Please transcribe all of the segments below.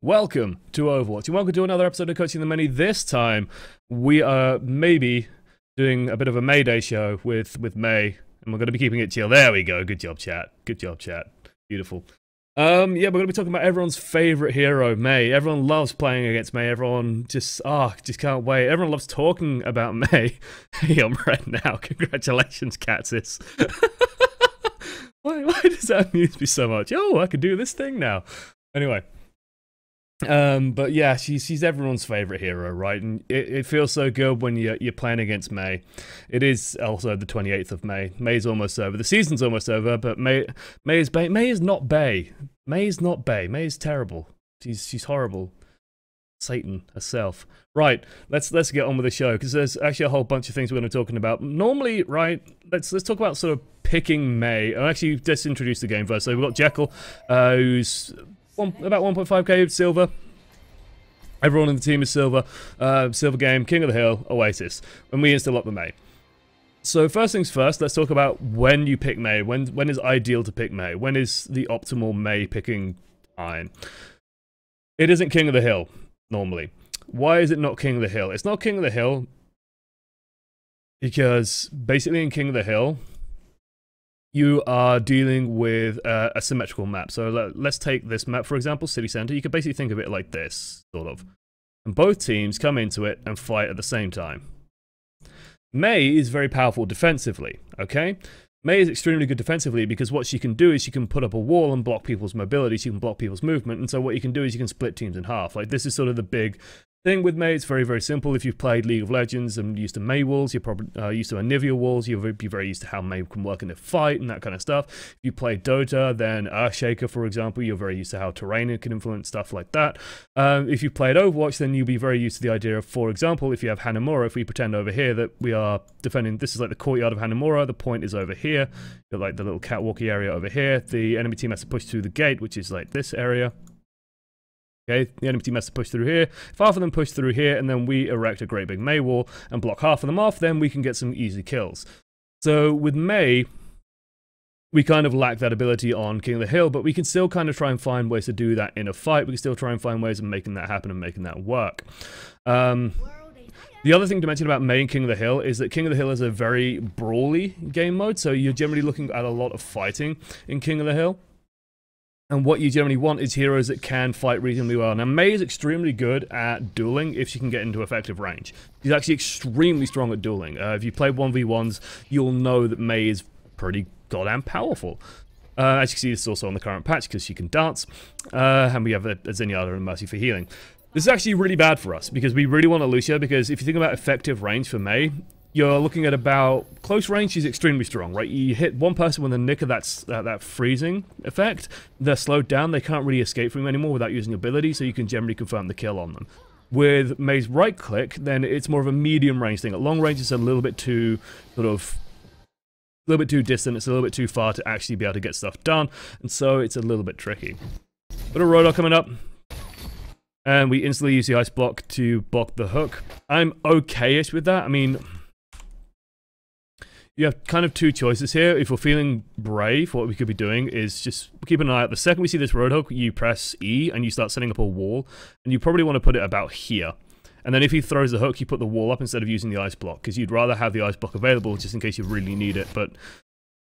Welcome to Overwatch, and welcome to another episode of Coaching the Many. This time, we are maybe doing a bit of a May Day show with May, and we're going to be keeping it chill. There we go. Good job, chat. Good job, chat. Beautiful. Yeah, we're going to be talking about everyone's favorite hero, May. Everyone loves playing against May. Everyone just can't wait. Everyone loves talking about May. Hey, I'm red now. Congratulations, Catsis. Why does that amuse me so much? Oh, I can do this thing now. Anyway. But yeah, she's everyone's favorite hero, right? And it feels so good when you're playing against May. It is also the 28th of May. May's almost over. The season's almost over, but May is Bay. May is not Bay. May is not Bay. May is terrible. She's horrible. Satan herself. Right, let's get on with the show, because there's actually a whole bunch of things we're going to be talking about. Normally, right, let's talk about sort of picking May. I'll actually just introduce the game first. So we've got Jekyll, who's about 1.5k silver. Everyone in the team is silver. Silver game, King of the Hill, Oasis. And we install up the May. So first things first, let's talk about when you pick May. When is ideal to pick May? When is the optimal May picking time? It isn't King of the Hill, normally. Why is it not King of the Hill? It's not King of the Hill because basically in King of the Hill, you are dealing with a symmetrical map. So let's take this map, for example, City Center. You could basically think of it like this, sort of. And both teams come into it and fight at the same time. May is very powerful defensively, okay? May is extremely good defensively because what she can do is she can put up a wall and block people's mobility. She can block people's movement. And so what you can do is you can split teams in half. Like, this is sort of the big thing with May. It's very, very simple. If you've played League of Legends and used to May walls, you're probably used to Anivia walls. You'll be very used to how May can work in a fight and that kind of stuff. If you play Dota, then Earthshaker, for example, you're very used to how terrain can influence stuff like that. If you played Overwatch, then you'll be very used to the idea of, for example, if you have Hanamura, if we pretend over here that we are defending, this is like the courtyard of Hanamura, the point is over here, you're like the little catwalky area over here. The enemy team has to push through the gate, which is like this area. Okay, the enemy team has to push through here. If half of them push through here, and then we erect a great big May wall and block half of them off, then we can get some easy kills. So with May, we kind of lack that ability on King of the Hill, but we can still kind of try and find ways to do that in a fight. We can still try and find ways of making that happen and making that work. The other thing to mention about May and King of the Hill is that King of the Hill is a very brawly game mode, so you're generally looking at a lot of fighting in King of the Hill. And what you generally want is heroes that can fight reasonably well. Now, May is extremely good at dueling if she can get into effective range. She's actually extremely strong at dueling. If you play 1v1s, you'll know that May is pretty goddamn powerful. As you can see, this is also on the current patch because she can dance. And we have a Zenyatta and Mercy for healing. This is actually really bad for us because we really want a Lucia, because if you think about effective range for May, you're looking at about close range. She's extremely strong, right? You hit one person with a nick of that freezing effect, they're slowed down. They can't really escape from you anymore without using ability, so you can generally confirm the kill on them. With May's right click, then it's more of a medium range thing. At long range, it's a little bit too distant. It's a little bit too far to actually be able to get stuff done, and so it's a little bit tricky. Got a Rodok coming up. And we instantly use the ice block to block the hook. I'm okay-ish with that. I mean, you have kind of two choices here. If we're feeling brave, what we could be doing is just keep an eye out. The second we see this Roadhog, you press E and you start setting up a wall. And you probably want to put it about here. And then if he throws the hook, you put the wall up instead of using the ice block, because you'd rather have the ice block available just in case you really need it. But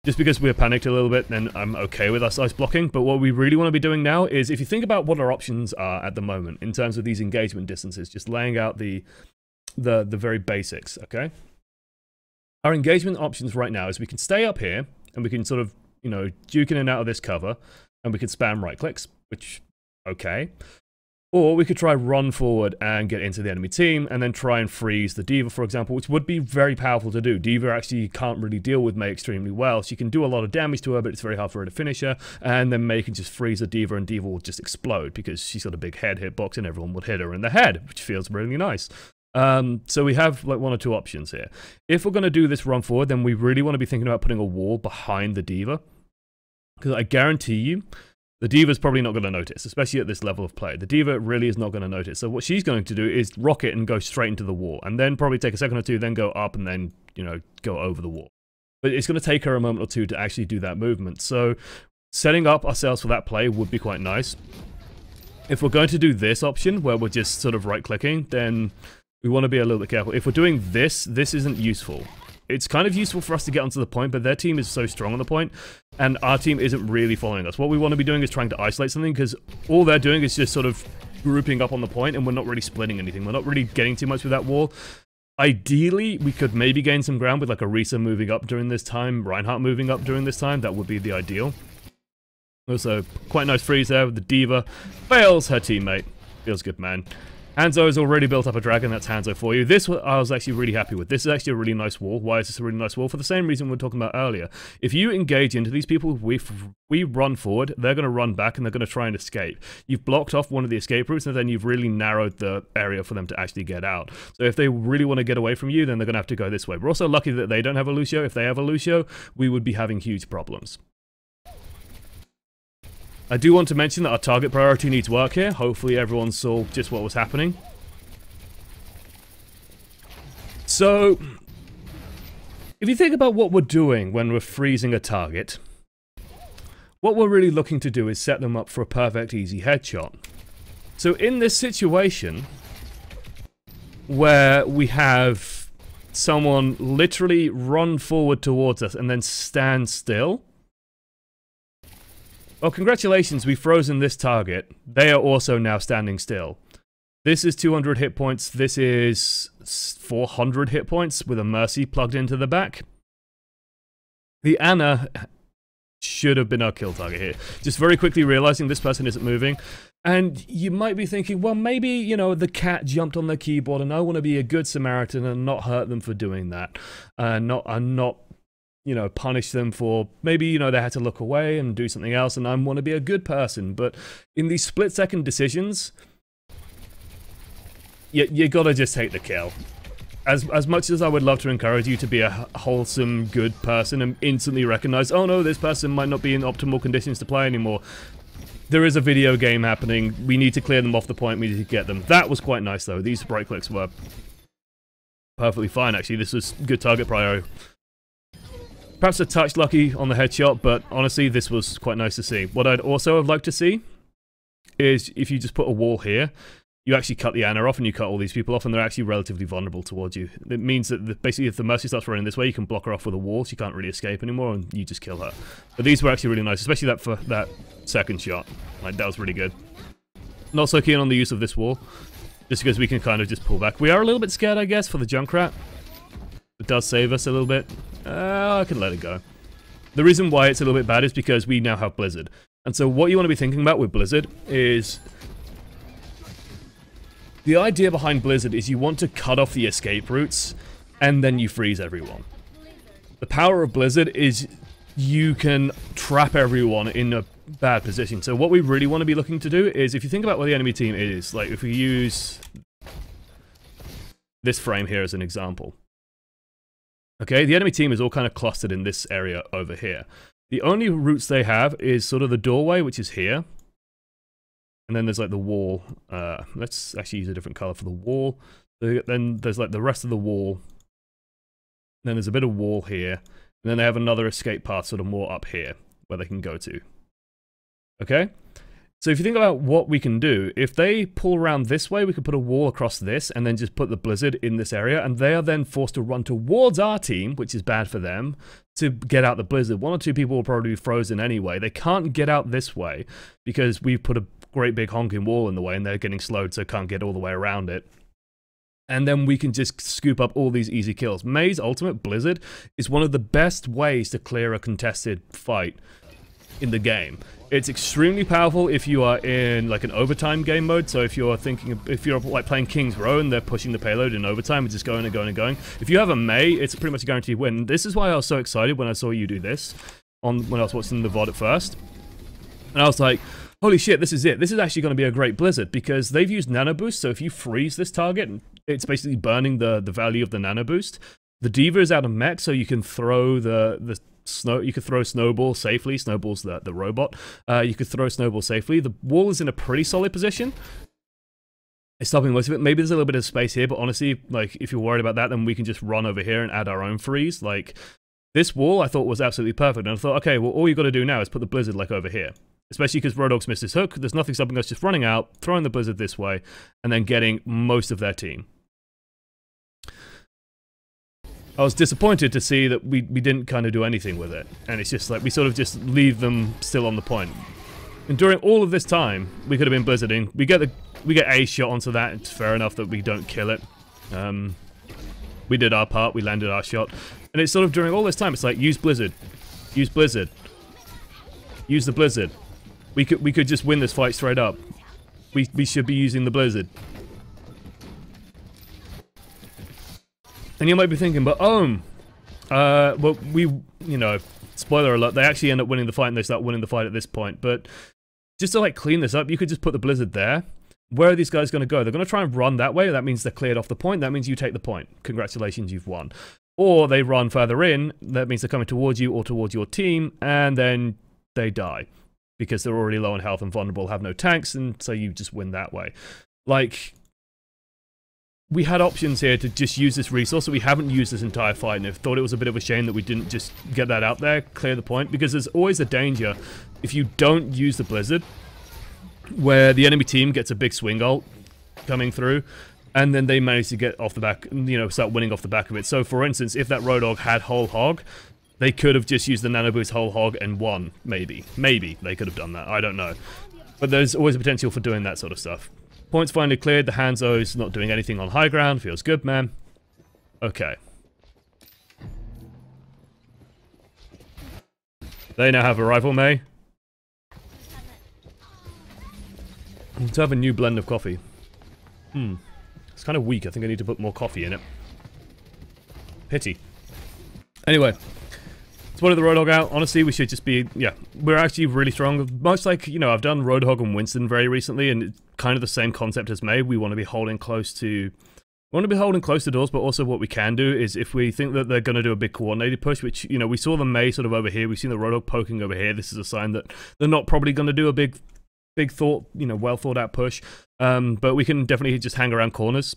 just because we're panicked a little bit, then I'm okay with us ice blocking. But what we really want to be doing now is, if you think about what our options are at the moment in terms of these engagement distances, just laying out the very basics, okay? Our engagement options right now is we can stay up here, and we can sort of, you know, duke in and out of this cover, and we can spam right clicks, which, okay. Or we could try run forward and get into the enemy team, and then try and freeze the D.Va, for example, which would be very powerful to do. D.Va actually can't really deal with May extremely well. She can do a lot of damage to her, but it's very hard for her to finish her, and then May can just freeze the D.Va, and D.Va will just explode, because she's got a big head hitbox, and everyone would hit her in the head, which feels really nice. So we have like one or two options here. If we're going to do this run forward, then we really want to be thinking about putting a wall behind the D.Va, because I guarantee you, the D.Va's probably not going to notice, especially at this level of play. The D.Va really is not going to notice. So what she's going to do is rocket and go straight into the wall, and then probably take a second or two, then go up and then, you know, go over the wall. But it's going to take her a moment or two to actually do that movement. So setting up ourselves for that play would be quite nice. If we're going to do this option, where we're just sort of right-clicking, then we want to be a little bit careful. If we're doing this, this isn't useful. It's kind of useful for us to get onto the point, but their team is so strong on the point, and our team isn't really following us. What we want to be doing is trying to isolate something, because all they're doing is just sort of grouping up on the point, and we're not really splitting anything. We're not really getting too much with that wall. Ideally, we could maybe gain some ground with like a Risa moving up during this time, Reinhardt moving up during this time. That would be the ideal. Also, quite nice freeze there with the Diva. Fails her teammate. Feels good, man. Hanzo has already built up a dragon. That's Hanzo for you. This I was actually really happy with. This is actually a really nice wall. Why is this a really nice wall? For the same reason we were talking about earlier. If you engage into these people, we run forward, they're going to run back and they're going to try and escape. You've blocked off one of the escape routes, and then you've really narrowed the area for them to actually get out. So if they really want to get away from you, then they're going to have to go this way. We're also lucky that they don't have a Lucio. If they have a Lucio, we would be having huge problems. I do want to mention that our target priority needs work here. Hopefully everyone saw just what was happening. So, if you think about what we're doing when we're freezing a target, what we're really looking to do is set them up for a perfect easy headshot. So in this situation, where we have someone literally run forward towards us and then stand still, well, congratulations, we've frozen this target. They are also now standing still. This is 200 hit points. This is 400 hit points with a Mercy plugged into the back. The Ana should have been our kill target here. Just very quickly realizing this person isn't moving. And you might be thinking, well, maybe, you know, the cat jumped on the keyboard and I want to be a good Samaritan and not hurt them for doing that. And not you know, punish them for, maybe, you know, they had to look away and do something else, and I want to be a good person. But in these split-second decisions, you gotta just take the kill. As much as I would love to encourage you to be a wholesome, good person and instantly recognize, oh no, this person might not be in optimal conditions to play anymore. There is a video game happening. We need to clear them off the point. We need to get them. That was quite nice, though. These right clicks were perfectly fine, actually. This was good target prio. Perhaps a touch lucky on the headshot, but honestly, this was quite nice to see. What I'd also have liked to see is if you just put a wall here, you actually cut the Ana off and you cut all these people off, and they're actually relatively vulnerable towards you. It means that basically if the Mercy starts running this way, you can block her off with a wall. She can't really escape anymore, and you just kill her. But these were actually really nice, especially that for that second shot. Like, that was really good. Not so keen on the use of this wall, just because we can kind of just pull back. We are a little bit scared, I guess, for the Junkrat. It does save us a little bit. I can let it go. The reason why it's a little bit bad is because we now have Blizzard. And so what you want to be thinking about with Blizzard is... the idea behind Blizzard is you want to cut off the escape routes, and then you freeze everyone. The power of Blizzard is you can trap everyone in a bad position. So what we really want to be looking to do is, if you think about where the enemy team is, like if we use this frame here as an example. Okay, the enemy team is all kind of clustered in this area over here. The only routes they have is sort of the doorway, which is here. And then there's like the wall. Let's actually use a different color for the wall. Then there's like the rest of the wall. Then there's a bit of wall here. And then they have another escape path sort of more up here where they can go to. Okay? So if you think about what we can do, if they pull around this way, we could put a wall across this and then just put the Blizzard in this area, and they are then forced to run towards our team, which is bad for them, to get out the Blizzard. One or two people will probably be frozen anyway. They can't get out this way because we've put a great big honking wall in the way and they're getting slowed, so can't get all the way around it. And then we can just scoop up all these easy kills. MEI's ultimate, Blizzard, is one of the best ways to clear a contested fight in the game. It's extremely powerful if you are in like an overtime game mode. So if you're like playing King's Row and they're pushing the payload in overtime and just going and going and going. If you have a MEI, it's pretty much a guaranteed win. This is why I was so excited when I saw you do this when I was watching the VOD at first. And I was like, holy shit, this is it. This is actually going to be a great Blizzard because they've used nano boost. So if you freeze this target, it's basically burning the value of the nano boost. The Diva is out of mech, so you can throw you could throw Snowball safely. Snowball's the robot. You could throw Snowball safely. The wall is in a pretty solid position. It's stopping most of it. Maybe there's a little bit of space here, but honestly, like, if you're worried about that, then we can just run over here and add our own freeze. Like, this wall I thought was absolutely perfect. And I thought, okay, well, all you got to do now is put the Blizzard, like, over here. Especially because Roadhog's missed his hook. There's nothing stopping us just running out, throwing the Blizzard this way, and then getting most of their team. I was disappointed to see that we didn't kind of do anything with it. And it's just like, we sort of just leave them still on the point. And during all of this time, we could have been Blizzarding. We get a shot onto that. It's fair enough that we don't kill it. We did our part, we landed our shot. And it's sort of during all this time, it's like, use Blizzard. Use Blizzard. Use the Blizzard. We could just win this fight straight up. We should be using the Blizzard. And you might be thinking, but well, you know, spoiler alert, they actually end up winning the fight and they start winning the fight at this point. But just to like clean this up, you could just put the Blizzard there. Where are these guys going to go? They're going to try and run that way. That means they're cleared off the point. That means you take the point. Congratulations, you've won. Or they run further in. That means they're coming towards you or towards your team, and then they die. Because they're already low on health and vulnerable, have no tanks, and so you just win that way. Like, we had options here to just use this resource that we haven't used this entire fight, and I thought it was a bit of a shame that we didn't just get that out there, clear the point, because there's always a danger if you don't use the Blizzard, where the enemy team gets a big swing ult coming through, and then they manage to get off the back, you know, start winning off the back of it. So, for instance, if that Roadhog had Whole Hog, they could have just used the Nano Boost Whole Hog and won, maybe. Maybe they could have done that, I don't know. But there's always a potential for doing that sort of stuff. Points finally cleared, the Hanzo's not doing anything on high ground, feels good, man. Okay. They now have a rival MEI. To have a new blend of coffee. It's kind of weak, I think I need to put more coffee in it. Pity. Anyway. Spotted the Roadhog out. Honestly, we should just be, yeah, we're actually really strong. Much like, you know, I've done Roadhog and Winston very recently, and it's kind of the same concept as MEI. We want to be holding close to, doors, but also what we can do is if we think that they're going to do a big coordinated push, which, you know, we saw the MEI sort of over here, we've seen the Roadhog poking over here, this is a sign that they're not probably going to do a big thought, you know, well thought out push. But we can definitely just hang around corners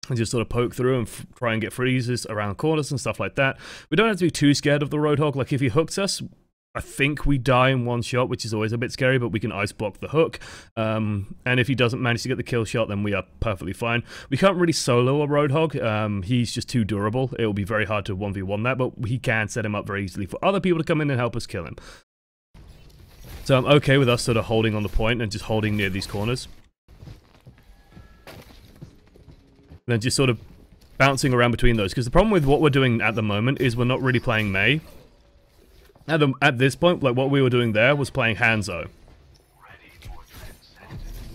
and just sort of poke through and try and get freezes around corners and stuff like that. We don't have to be too scared of the Roadhog. Like, if he hooks us, I think we die in one shot, which is always a bit scary, but we can ice block the hook. And if he doesn't manage to get the kill shot, then we are perfectly fine. We can't really solo a Roadhog. He's just too durable. It will be very hard to 1v1 that, but he can set him up very easily for other people to come in and help us kill him. So I'm okay with us sort of holding on the point and just holding near these corners. Then just sort of bouncing around between those. Because the problem with what we're doing at the moment is we're not really playing MEI. At this point, like what we were doing there was playing Hanzo.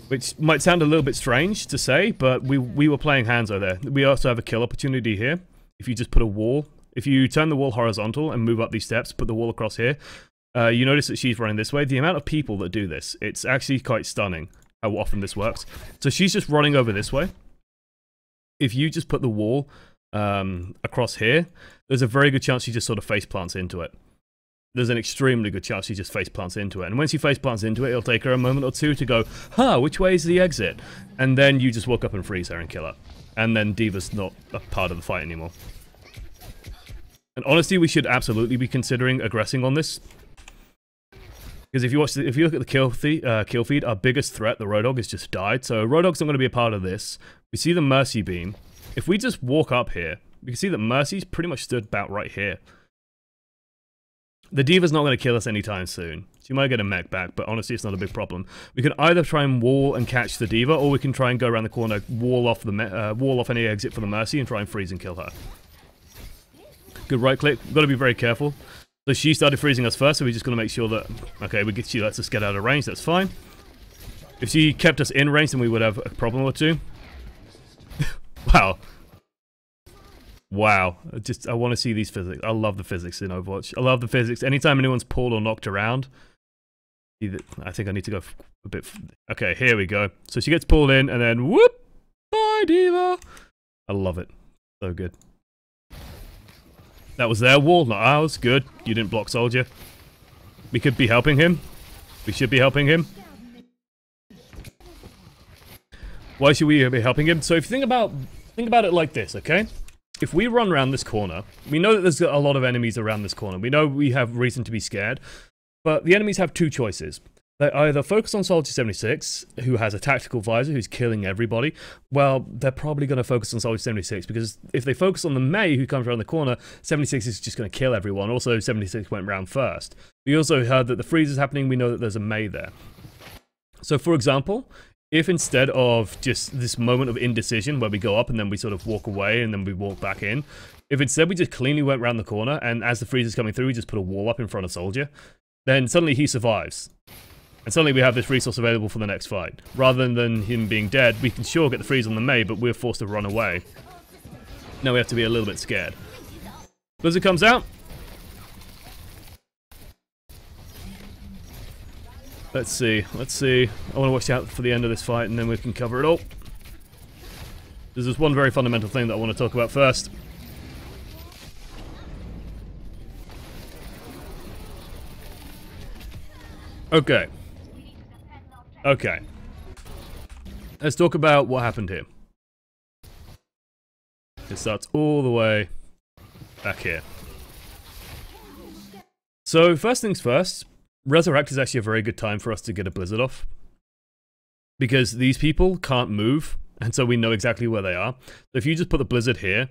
Which might sound a little bit strange to say, but we were playing Hanzo there. We also have a kill opportunity here. If you just put a wall, if you turn the wall horizontal and move up these steps, put the wall across here, you notice that she's running this way. The amount of people that do this, it's actually quite stunning how often this works. So she's just running over this way. If you just put the wall across here, there's a very good chance she just sort of face plants into it. There's an extremely good chance she just face plants into it. And when she face plants into it, it'll take her a moment or two to go, huh, which way is the exit? And then you just walk up and freeze her and kill her. And then D.Va's not a part of the fight anymore. And honestly, we should absolutely be considering aggressing on this. Because if you look at the kill feed, our biggest threat, the Roadhog, has just died. So Roadhog's not going to be a part of this. We see the Mercy beam. If we just walk up here, we can see that Mercy's pretty much stood about right here. The D.Va's not going to kill us anytime soon. She might get a mech back, but honestly, it's not a big problem. We can either try and wall and catch the D.Va, or we can try and go around the corner, wall off any exit for the Mercy, and try and freeze and kill her. Good right click. We've got to be very careful. So she started freezing us first, so we're just going to make sure that, okay, she lets us get out of range, that's fine. If she kept us in range, then we would have a problem or two. Wow. Wow. I want to see these physics. I love the physics in Overwatch. I love the physics. Anytime anyone's pulled or knocked around, I think I need to go a bit... Okay, here we go. So she gets pulled in, and then whoop! Bye, D.Va! I love it. So good. That was their wall, not ours. Good. You didn't block Soldier. We could be helping him. We should be helping him. Why should we be helping him? So if you think about it like this, okay? If we run around this corner, we know that there's a lot of enemies around this corner. We know we have reason to be scared. But the enemies have two choices. They either focus on Soldier 76, who has a tactical visor who's killing everybody. Well, they're probably going to focus on Soldier 76, because if they focus on the MEI who comes around the corner, 76 is just going to kill everyone. Also, 76 went round first. We also heard that the freeze is happening. We know that there's a MEI there. So, for example, if instead of just this moment of indecision where we go up and then we sort of walk away and then we walk back in, if instead we just cleanly went round the corner and as the freeze is coming through, we just put a wall up in front of Soldier, then suddenly he survives. And suddenly we have this resource available for the next fight. Rather than him being dead, we can sure get the freeze on the MEI, but we're forced to run away. Now we have to be a little bit scared. Blizzard comes out. Let's see. I want to watch out for the end of this fight and then we can cover it all. There's this one very fundamental thing that I want to talk about first. Okay. Let's talk about what happened here. It starts all the way back here. So, first things first, Resurrect is actually a very good time for us to get a Blizzard off. Because these people can't move, and so we know exactly where they are. So if you just put the Blizzard here,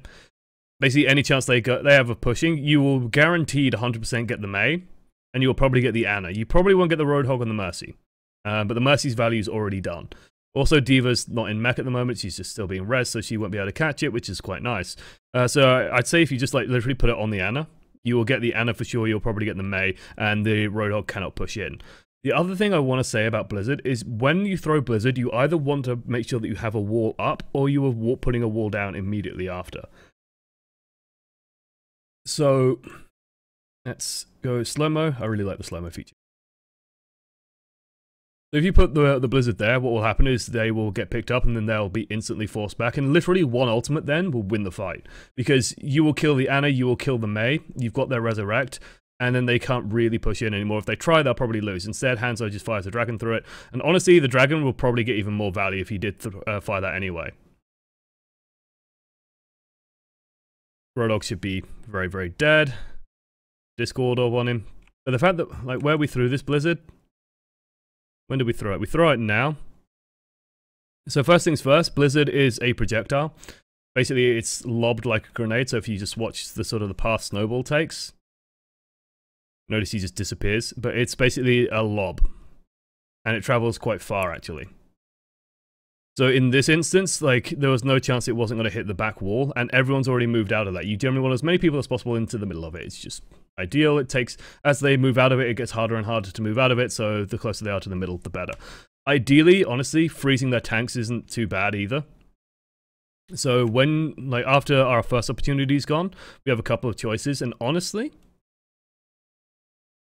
basically any chance they have of pushing, you will guaranteed 100% get the MEI, and you will probably get the Ana. You probably won't get the Roadhog on the Mercy. But the Mercy's value is already done. Also, Diva's not in mech at the moment. She's just still being res, so she won't be able to catch it, which is quite nice. So I'd say if you just like literally put it on the Ana, you will get the Ana for sure. You'll probably get the MEI, and the Roadhog cannot push in. The other thing I want to say about Blizzard is when you throw Blizzard, you either want to make sure that you have a wall up, or you are putting a wall down immediately after. So let's go slow-mo. I really like the slow-mo feature. So if you put the Blizzard there, what will happen is they will get picked up and then they'll be instantly forced back. And literally one ultimate then will win the fight. Because you will kill the Ana, you will kill the MEI, you've got their Resurrect, and then they can't really push in anymore. If they try, they'll probably lose. Instead, Hanzo just fires the Dragon through it. And honestly, the Dragon will probably get even more value if he did fire that anyway. Roadhog should be very, very dead. Discord orb on him. But the fact that, like, where we threw this Blizzard... When did we throw it? We throw it now. So first things first, Blizzard is a projectile. Basically, it's lobbed like a grenade, so if you just watch the sort of the path Snowball takes, notice he just disappears. But it's basically a lob. And it travels quite far, actually. So in this instance, like, there was no chance it wasn't going to hit the back wall, and everyone's already moved out of that. You generally want as many people as possible into the middle of it. It's just ideal. It takes, as they move out of it, it gets harder and harder to move out of it, so the closer they are to the middle, the better. Ideally, honestly, freezing their tanks isn't too bad either. So when, like, after our first opportunity's gone, we have a couple of choices, and honestly,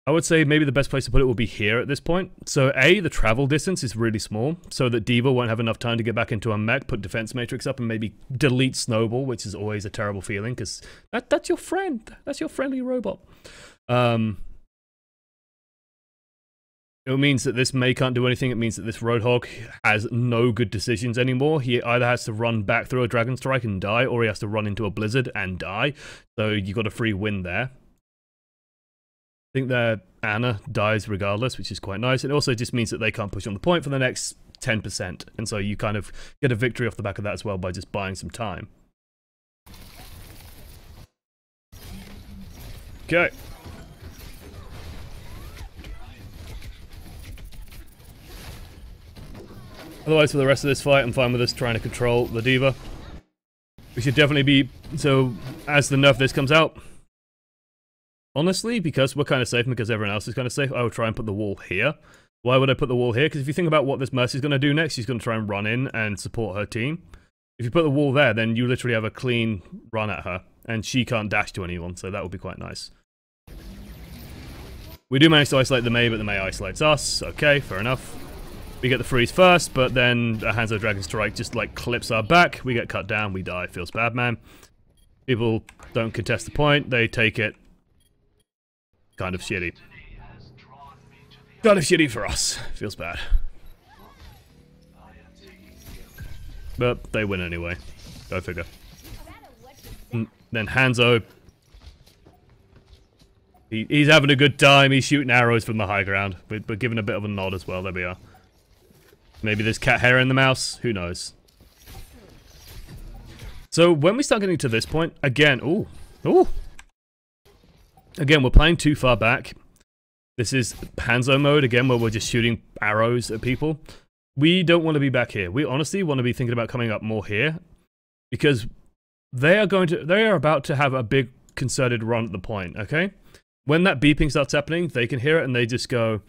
I would say maybe the best place to put it would be here at this point. So A, the travel distance is really small, so that Diva won't have enough time to get back into a mech, put defense matrix up, and maybe delete Snowball, which is always a terrible feeling, because that's your friend. That's your friendly robot. It means that this MEI can't do anything. It means that this Roadhog has no good decisions anymore. He either has to run back through a Dragon Strike and die, or he has to run into a Blizzard and die. So you got a free win there. I think their Ana dies regardless, which is quite nice. It also just means that they can't push on the point for the next 10%. And so you kind of get a victory off the back of that as well by just buying some time. Okay. Otherwise, for the rest of this fight, I'm fine with us trying to control the Diva. We should definitely be... So, as the nerf this comes out... Honestly, because we're kind of safe and because everyone else is kind of safe, I would try and put the wall here. Why would I put the wall here? Because if you think about what this Mercy's going to do next, she's going to try and run in and support her team. If you put the wall there, then you literally have a clean run at her, and she can't dash to anyone, so that would be quite nice. We do manage to isolate the MEI, but the MEI isolates us. Okay, fair enough. We get the freeze first, but then a Hanzo Dragon Strike just, like, clips our back. We get cut down, we die. Feels bad, man. People don't contest the point, they take it. Kind of shitty. Kind of shitty for us. Feels bad. But they win anyway. Go figure. And then Hanzo He's having a good time. He's shooting arrows from the high ground. We're giving a bit of a nod as well. There we are. Maybe there's cat hair in the mouse. Who knows? So when we start getting to this point, again, again, we're playing too far back. This is Hanzo mode, again, where we're just shooting arrows at people. We don't want to be back here. We honestly want to be thinking about coming up more here, because they are about to have a big concerted run at the point, okay? When that beeping starts happening, they can hear it and they just go,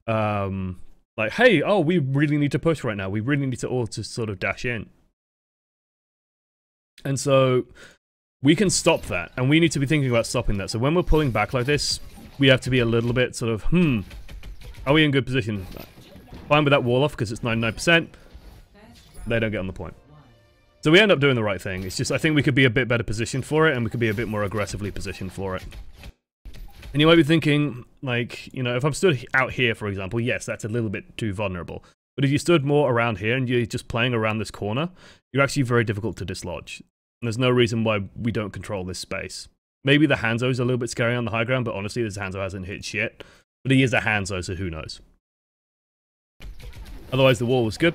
like, hey, oh, we really need to push right now. We really need to all just sort of dash in. And so we can stop that, and we need to be thinking about stopping that. So when we're pulling back like this, we have to be a little bit sort of, are we in good position? Fine with that wall off because it's 99%. They don't get on the point. So we end up doing the right thing. It's just, I think we could be a bit better positioned for it, and we could be a bit more aggressively positioned for it. And you might be thinking, like, you know, if I'm stood out here, for example, yes, that's a little bit too vulnerable. But if you stood more around here and you're just playing around this corner, you're actually very difficult to dislodge. And there's no reason why we don't control this space. Maybe the Hanzo's a little bit scary on the high ground, but honestly, this Hanzo hasn't hit shit. But he is a Hanzo, so who knows? Otherwise, the wall was good.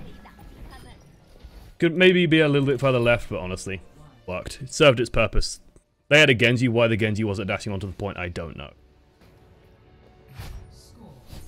Could maybe be a little bit further left, but honestly, worked. It served its purpose. They had a Genji. Why the Genji wasn't dashing onto the point, I don't know.